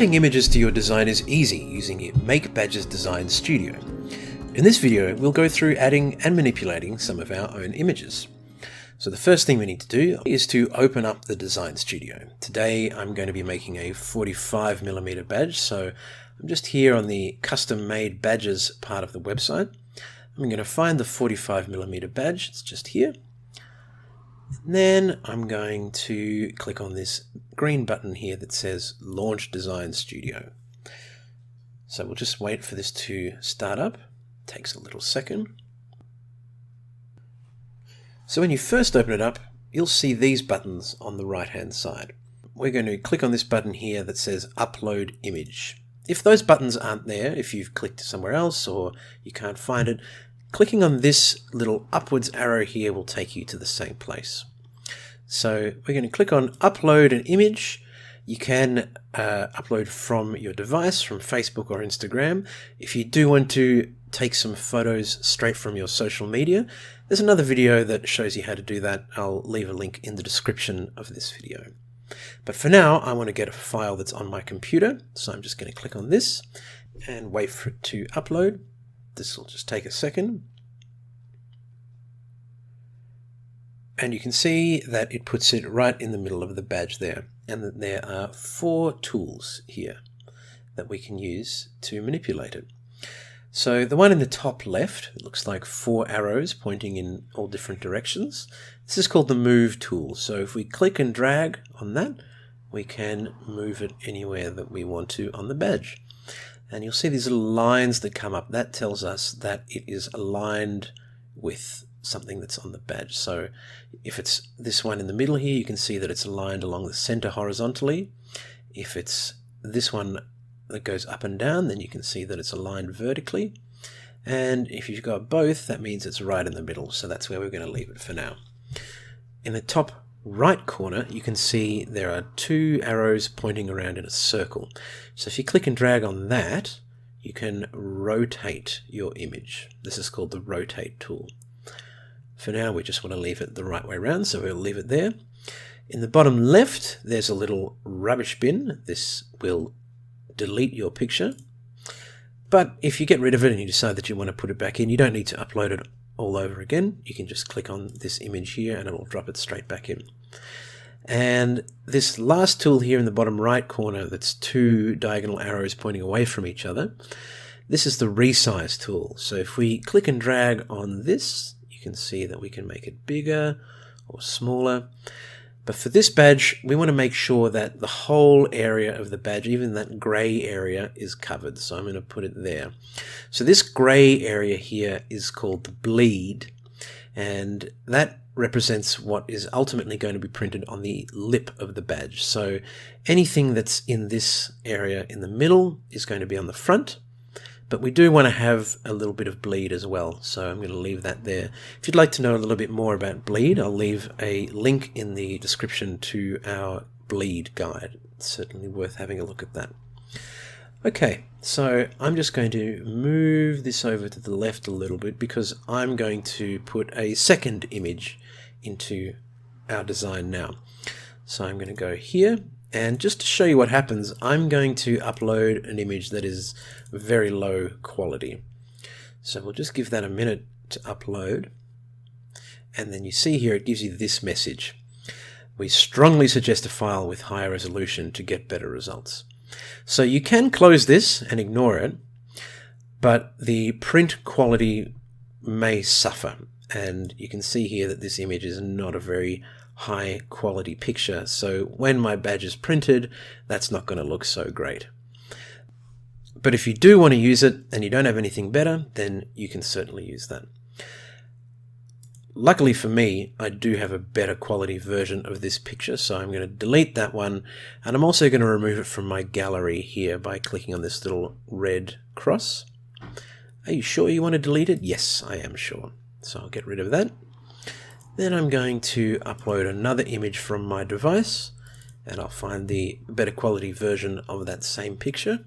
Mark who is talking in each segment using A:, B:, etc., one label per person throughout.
A: Adding images to your design is easy using Make Badges Design Studio. In this video, we'll go through adding and manipulating some of our own images. So the first thing we need to do is to open up the Design Studio. Today I'm going to be making a 45mm badge, so I'm just here on the custom made badges part of the website. I'm going to find the 45mm badge, it's just here. And then I'm going to click on this green button here that says Launch Design Studio. So we'll just wait for this to start up. It takes a little second. So when you first open it up, you'll see these buttons on the right hand side. We're going to click on this button here that says Upload Image. If those buttons aren't there, if you've clicked somewhere else or you can't find it, clicking on this little upwards arrow here will take you to the same place. So we're going to click on Upload an Image. You can upload from your device, from Facebook or Instagram. If you do want to take some photos straight from your social media, there's another video that shows you how to do that. I'll leave a link in the description of this video. But for now, I want to get a file that's on my computer. So I'm just going to click on this and wait for it to upload. This will just take a second. And you can see that it puts it right in the middle of the badge there. And that there are 4 tools here that we can use to manipulate it. So the one in the top left, it looks like 4 arrows pointing in all different directions. This is called the Move tool. So if we click and drag on that, we can move it anywhere that we want to on the badge. And you'll see these little lines that come up. That tells us that it is aligned with something that's on the badge. So if it's this one in the middle here, you can see that it's aligned along the center horizontally. If it's this one that goes up and down, then you can see that it's aligned vertically. And if you've got both, that means it's right in the middle. So that's where we're going to leave it for now. In the top right corner, you can see there are 2 arrows pointing around in a circle. So if you click and drag on that, you can rotate your image. This is called the Rotate tool. For now, we just want to leave it the right way around, so we'll leave it there. In the bottom left, there's a little rubbish bin. This will delete your picture. But if you get rid of it and you decide that you want to put it back in, you don't need to upload it all over again. You can just click on this image here and it will drop it straight back in. And this last tool here in the bottom right corner, that's 2 diagonal arrows pointing away from each other, this is the Resize tool. So if we click and drag on this, you can see that we can make it bigger or smaller. But for this badge, we want to make sure that the whole area of the badge, even that gray area, is covered. So I'm going to put it there. So this gray area here is called the bleed, and that represents what is ultimately going to be printed on the lip of the badge. So anything that's in this area in the middle is going to be on the front. But we do want to have a little bit of bleed as well, so I'm going to leave that there. If you'd like to know a little bit more about bleed, I'll leave a link in the description to our bleed guide. It's certainly worth having a look at that. Okay, so I'm just going to move this over to the left a little bit because I'm going to put a second image into our design now. So I'm going to go here. And just to show you what happens, I'm going to upload an image that is very low quality. So we'll just give that a minute to upload. And then you see here it gives you this message. We strongly suggest a file with higher resolution to get better results. So you can close this and ignore it, but the print quality may suffer. And you can see here that this image is not a very high quality picture, so when my badge is printed, that's not going to look so great. But if you do want to use it and you don't have anything better, then you can certainly use that. Luckily for me, I do have a better quality version of this picture, so I'm going to delete that one, and I'm also going to remove it from my gallery here by clicking on this little red cross. Are you sure you want to delete it? Yes, I am sure. So I'll get rid of that. Then I'm going to upload another image from my device, and I'll find the better quality version of that same picture.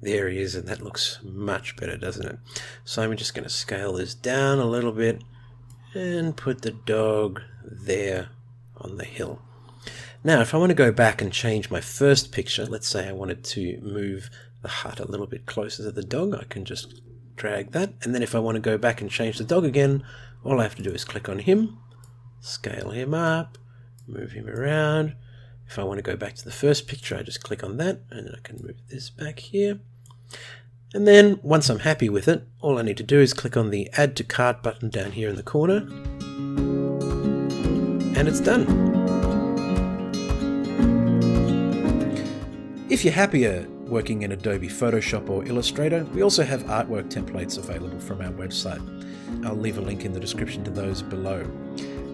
A: There he is, and that looks much better, doesn't it? So I'm just going to scale this down a little bit and put the dog there on the hill. Now, if I want to go back and change my first picture, let's say I wanted to move the hut a little bit closer to the dog, I can just drag that. And then if I want to go back and change the dog again, all I have to do is click on him, scale him up, move him around. If I want to go back to the first picture, I just click on that, and then I can move this back here. And then, once I'm happy with it, all I need to do is click on the Add to Cart button down here in the corner, and it's done. If you're happier working in Adobe Photoshop or Illustrator, we also have artwork templates available from our website. I'll leave a link in the description to those below.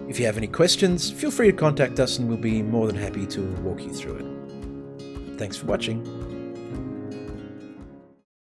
A: If you have any questions, feel free to contact us and we'll be more than happy to walk you through it. Thanks for watching.